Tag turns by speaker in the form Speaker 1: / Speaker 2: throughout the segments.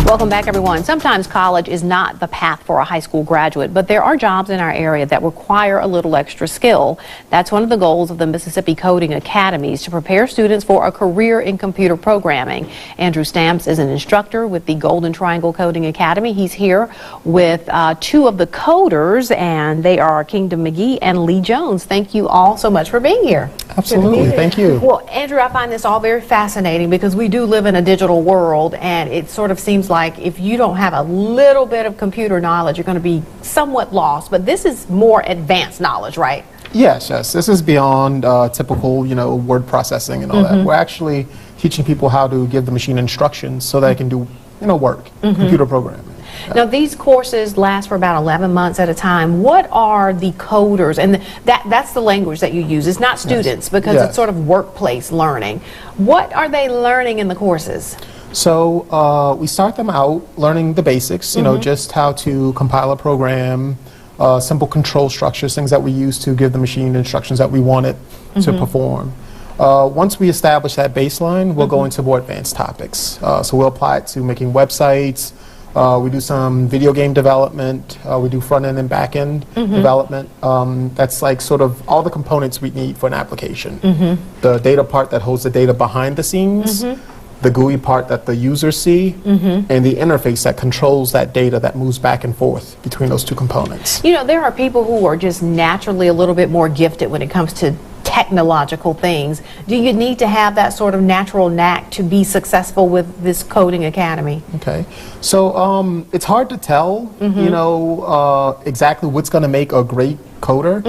Speaker 1: Welcome back, everyone. Sometimes college is not the path for a high school graduate, but there are jobs in our area that require a little extra skill. That's one of the goals of the Mississippi Coding Academies, to prepare students for a career in computer programming. Andrew Stamps is an instructor with the Golden Triangle Coding Academy. He's here with two of the coders, and they are Kingdom McGee and Lee Jones. Thank you all so much for being here.
Speaker 2: Absolutely. Thank you.
Speaker 1: Well, Andrew, I find this all very fascinating because we do live in a digital world, and it sort of seems like if you don't have a little bit of computer knowledge, you're going to be somewhat lost. But this is more advanced knowledge, right?
Speaker 2: Yes, yes. This is beyond typical, word processing and all that. We're actually teaching people how to give the machine instructions so that it can do, work, computer programming.
Speaker 1: Now, these courses last for about 11 months at a time. What are the coders? And that's the language that you use. It's not students, because it's sort of workplace learning. What are they learning in the courses?
Speaker 2: So we start them out learning the basics, just how to compile a program, simple control structures, things that we use to give the machine the instructions that we want it to perform. Once we establish that baseline, we'll go into more advanced topics. So we'll apply it to making websites. We do some video game development. We do front-end and back-end development. That's like sort of all the components we need for an application. The data part that holds the data behind the scenes, the GUI part that the users see, and the interface that controls that data that moves back and forth between those two components.
Speaker 1: There are people who are just naturally a little bit more gifted when it comes to technological things. Do you need to have that sort of natural knack to be successful with this coding academy?
Speaker 2: Okay, so it's hard to tell, exactly what's going to make a great coder.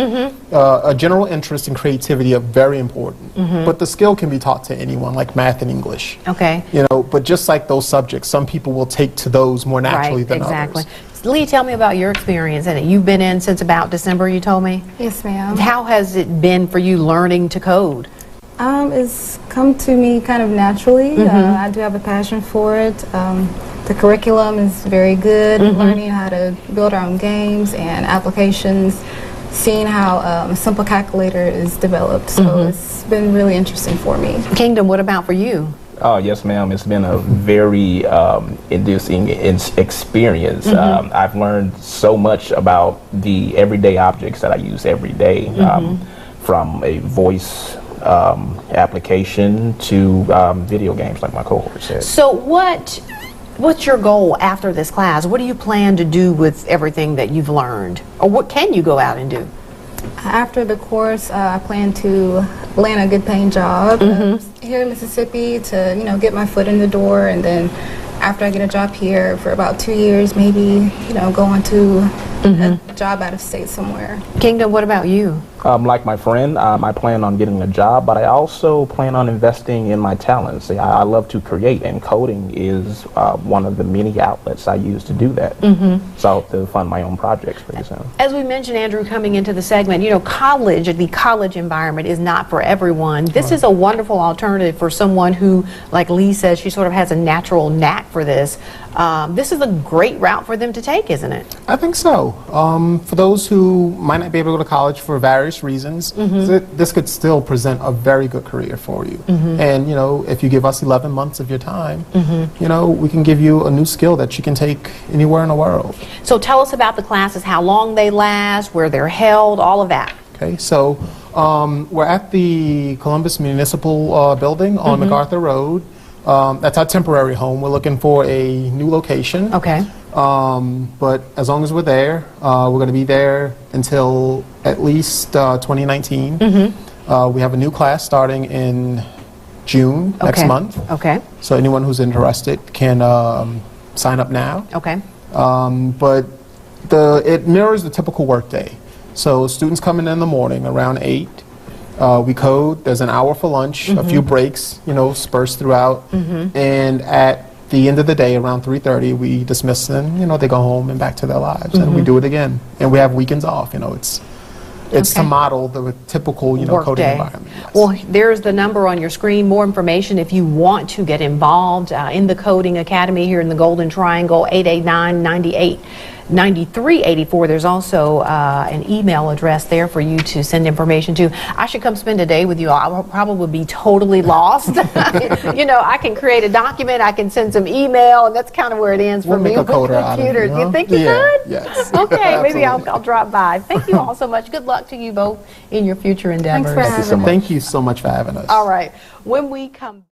Speaker 2: A general interest and creativity are very important, but the skill can be taught to anyone, like math and English.
Speaker 1: Okay.
Speaker 2: But just like those subjects, some people will take to those more naturally than others.
Speaker 1: Lee, tell me about your experience in it. You've been in since about December, you told me?
Speaker 3: Yes, ma'am.
Speaker 1: How has it been for you learning to code?
Speaker 3: It's come to me kind of naturally. I do have a passion for it. The curriculum is very good, learning how to build our own games and applications, seeing how a simple calculator is developed. So it's been really interesting for me.
Speaker 1: Kingdom, what about for you?
Speaker 4: Oh, yes, ma'am. It's been a very inducing experience. I've learned so much about the everyday objects that I use every day, from a voice application to video games, like my cohort said.
Speaker 1: So what's your goal after this class? What do you plan to do with everything that you've learned? Or what can you go out and do?
Speaker 3: After the course, I plan to land a good paying job here in Mississippi to, get my foot in the door, and then after I get a job here for about 2 years, maybe, go on to a job out of state somewhere.
Speaker 1: Kingdom, what about you?
Speaker 4: Like my friend, I plan on getting a job, but I also plan on investing in my talents. I love to create, and coding is one of the many outlets I use to do that. So I hope to fund my own projects pretty soon.
Speaker 1: As we mentioned, Andrew, coming into the segment, the college environment is not for everyone. This is a wonderful alternative for someone who, like Lee says, she sort of has a natural knack for this. This is a great route for them to take, isn't it?
Speaker 2: I think so. For those who might not be able to go to college for various reasons, this could still present a very good career for you. And if you give us 11 months of your time, we can give you a new skill that you can take anywhere in the world.
Speaker 1: So tell us about the classes, how long they last, where they're held, all of that.
Speaker 2: Okay, so we're at the Columbus Municipal Building on MacArthur Road. That's our temporary home. We're looking for a new location.
Speaker 1: Okay.
Speaker 2: But as long as we're there, we're going to be there until at least 2019. We have a new class starting in June next month.
Speaker 1: Okay.
Speaker 2: So anyone who's interested can sign up now.
Speaker 1: Okay.
Speaker 2: But it mirrors the typical workday. So students come in the morning around 8. We code. There's an hour for lunch, a few breaks, dispersed throughout, and at the end of the day, around 3:30, we dismiss them. They go home and back to their lives, and we do it again. And we have weekends off. It's to model the typical, coding environment. Yes.
Speaker 1: Well, there's the number on your screen. More information if you want to get involved in the Coding Academy here in the Golden Triangle, 889-98. 9384. There's also an email address there for you to send information to. I should come spend a day with you. I will probably be totally lost. You know, I can create a document, I can send some email, and that's kind of where it ends for me with computers. You think you could?
Speaker 2: Yes.
Speaker 1: Okay, maybe I'll drop by. Thank you all so much. Good luck to you both in your future endeavors.
Speaker 3: Thanks for having us.
Speaker 2: Thank you so much for having us.
Speaker 1: All right. When we come